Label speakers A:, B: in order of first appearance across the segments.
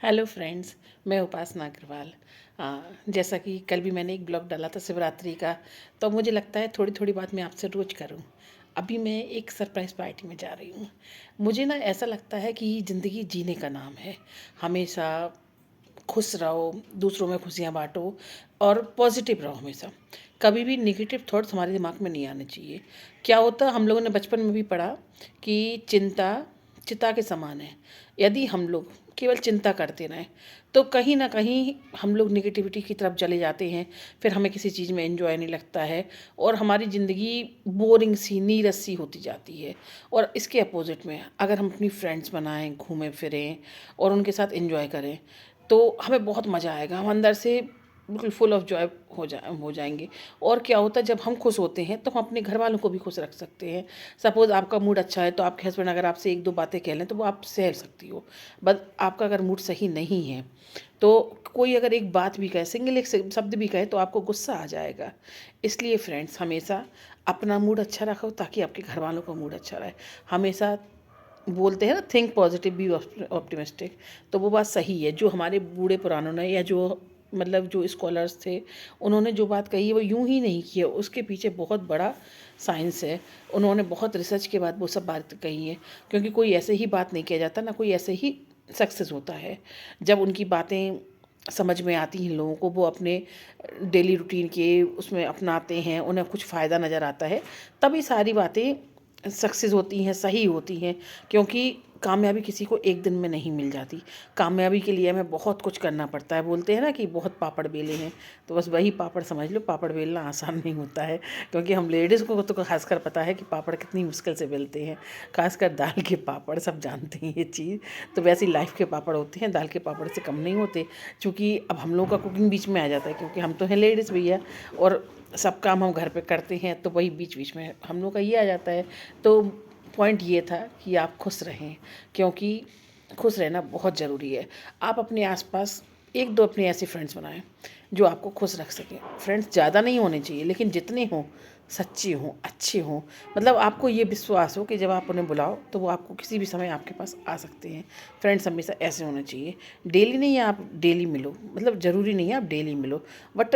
A: Hello friends, मैं उपासना अग्रवाल। जैसा कि कल भी मैंने एक ब्लॉग डाला था शिवरात्रि का, तो मुझे लगता है थोड़ी थोड़ी बात मैं आपसे रोज़ करूं। अभी मैं एक सरप्राइज़ पार्टी में जा रही हूं। मुझे ना ऐसा लगता है कि ज़िंदगी जीने का नाम है। हमेशा खुश रहो, दूसरों में खुशियाँ बांटो और पॉजिटिव रहो हमेशा। कभी भी नेगेटिव थॉट्स हमारे दिमाग में नहीं आने चाहिए। क्या होता, हम लोगों ने बचपन में भी पढ़ा कि चिंता चिता के समान है। यदि हम लोग केवल चिंता करते रहें तो कहीं ना कहीं हम लोग निगेटिविटी की तरफ चले जाते हैं। फिर हमें किसी चीज़ में एंजॉय नहीं लगता है और हमारी ज़िंदगी बोरिंग सी नीरस सी होती जाती है। और इसके अपोजिट में अगर हम अपनी फ्रेंड्स बनाएं, घूमें फिरें और उनके साथ एंजॉय करें तो हमें बहुत मज़ा आएगा। हम अंदर से बिल्कुल फुल ऑफ जॉय हो जाएंगे। और क्या होता है, जब हम खुश होते हैं तो हम अपने घर वालों को भी खुश रख सकते हैं। सपोज़ आपका मूड अच्छा है तो आपके हस्बैंड अगर आपसे एक दो बातें कह लें तो वो आप सह सकती हो। बट आपका अगर मूड सही नहीं है तो कोई अगर एक बात भी कहे, सिंगल एक शब्द भी कहे तो आपको गुस्सा आ जाएगा। इसलिए फ्रेंड्स, हमेशा अपना मूड अच्छा रखो ताकि आपके घर वालों का मूड अच्छा रहे। हमेशा बोलते हैं ना, थिंक पॉजिटिव बी ऑप्टिमिस्टिक। तो वो बात सही है। जो हमारे बूढ़े पुरानों ने या जो मतलब जो स्कॉलर्स थे, उन्होंने जो बात कही है वो यूं ही नहीं की है, उसके पीछे बहुत बड़ा साइंस है। उन्होंने बहुत रिसर्च के बाद वो सब बात कही है। क्योंकि कोई ऐसे ही बात नहीं किया जाता, ना कोई ऐसे ही सक्सेस होता है। जब उनकी बातें समझ में आती हैं लोगों को, वो अपने डेली रूटीन के उसमें अपनाते हैं, उन्हें कुछ फ़ायदा नज़र आता है, तभी सारी बातें सक्सेस होती हैं, सही होती हैं। क्योंकि कामयाबी किसी को एक दिन में नहीं मिल जाती। कामयाबी के लिए हमें बहुत कुछ करना पड़ता है। बोलते हैं ना कि बहुत पापड़ बेले हैं, तो बस वही पापड़ समझ लो। पापड़ बेलना आसान नहीं होता है, क्योंकि हम लेडीज़ को तो खासकर पता है कि पापड़ कितनी मुश्किल से बेलते हैं। खासकर दाल के पापड़, सब जानते हैं ये चीज़। तो वैसे लाइफ के पापड़ होते हैं, दाल के पापड़ से कम नहीं होते। चूँकि अब हम लोग का कुकिंग बीच में आ जाता है, क्योंकि हम तो हैं लेडीज़ भैया, और सब काम हम घर पे करते हैं, तो वही बीच बीच में हम लोग का ये आ जाता है। तो पॉइंट ये था कि आप खुश रहें, क्योंकि खुश रहना बहुत ज़रूरी है। आप अपने आसपास एक दो अपने ऐसे फ्रेंड्स बनाएं जो आपको खुश रख सकें। फ्रेंड्स ज़्यादा नहीं होने चाहिए, लेकिन जितने हों सच्चे हों, अच्छे हों। मतलब आपको ये विश्वास हो कि जब आप उन्हें बुलाओ तो वो आपको किसी भी समय आपके पास आ सकते हैं। फ्रेंड्स हमेशा ऐसे होने चाहिए। डेली नहीं है आप डेली मिलो, मतलब ज़रूरी नहीं है आप डेली मिलो, बट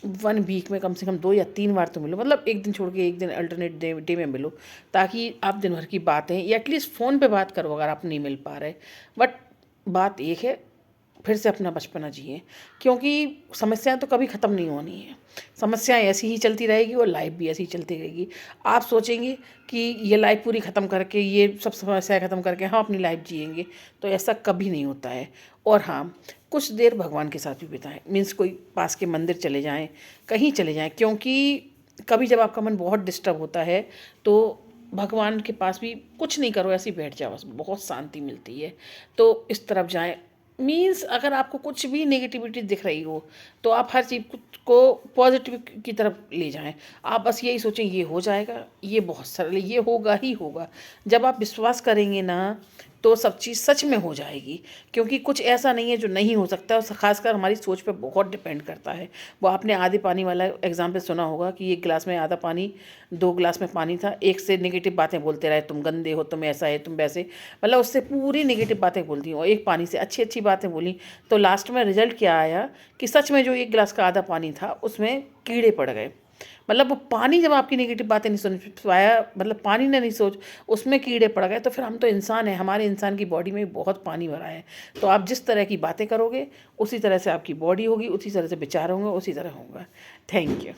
A: 1 वीक में कम से कम 2 या 3 बार तो मिलो। मतलब एक दिन छोड़ के एक दिन अल्टरनेट डे में मिलो, ताकि आप दिन भर की बातें या एटलीस्ट फ़ोन पे बात करो अगर आप नहीं मिल पा रहे। बट बात एक है, फिर से अपना बचपना जिए, क्योंकि समस्याएं तो कभी ख़त्म नहीं होनी है। समस्याएं ऐसी ही चलती रहेगी और लाइफ भी ऐसी ही चलती रहेगी। आप सोचेंगे कि ये लाइफ पूरी ख़त्म करके, ये सब समस्याएं ख़त्म करके हम अपनी लाइफ जिएंगे, तो ऐसा कभी नहीं होता है। और हाँ, कुछ देर भगवान के साथ भी बिताएं। मीन्स कोई पास के मंदिर चले जाएं, कहीं चले जाएं, क्योंकि कभी जब आपका मन बहुत डिस्टर्ब होता है तो भगवान के पास भी कुछ नहीं करो, ऐसे ही बैठ जाओ, बस बहुत शांति मिलती है। तो इस तरफ जाएं। मीन्स अगर आपको कुछ भी नेगेटिविटी दिख रही हो तो आप हर चीज़ को पॉजिटिव की तरफ ले जाएं। आप बस यही सोचें ये हो जाएगा, ये बहुत सरल है, ये होगा ही होगा। जब आप विश्वास करेंगे ना तो सब चीज़ सच में हो जाएगी। क्योंकि कुछ ऐसा नहीं है जो नहीं हो सकता, और ख़ासकर हमारी सोच पे बहुत डिपेंड करता है। वो आपने आधे पानी वाला एग्जाम्पल सुना होगा कि एक गिलास में आधा पानी, 2 गिलास में पानी था, एक से नेगेटिव बातें बोलते रहे, तुम गंदे हो, तुम ऐसा है, तुम वैसे, मतलब उससे पूरी नेगेटिव बातें बोल दी, और एक पानी से अच्छी अच्छी बातें बोली। तो लास्ट में रिजल्ट क्या आया कि सच में जो एक गिलास का आधा पानी था उसमें कीड़े पड़ गए। मतलब वो पानी जब आपकी नेगेटिव बातें नहीं सुन पाया, मतलब पानी ने नहीं सोच, उसमें कीड़े पड़ गए। तो फिर हम तो इंसान हैं, हमारे इंसान की बॉडी में बहुत पानी भरा है। तो आप जिस तरह की बातें करोगे उसी तरह से आपकी बॉडी होगी, उसी तरह से विचार होंगे, उसी तरह होगा। Thank you.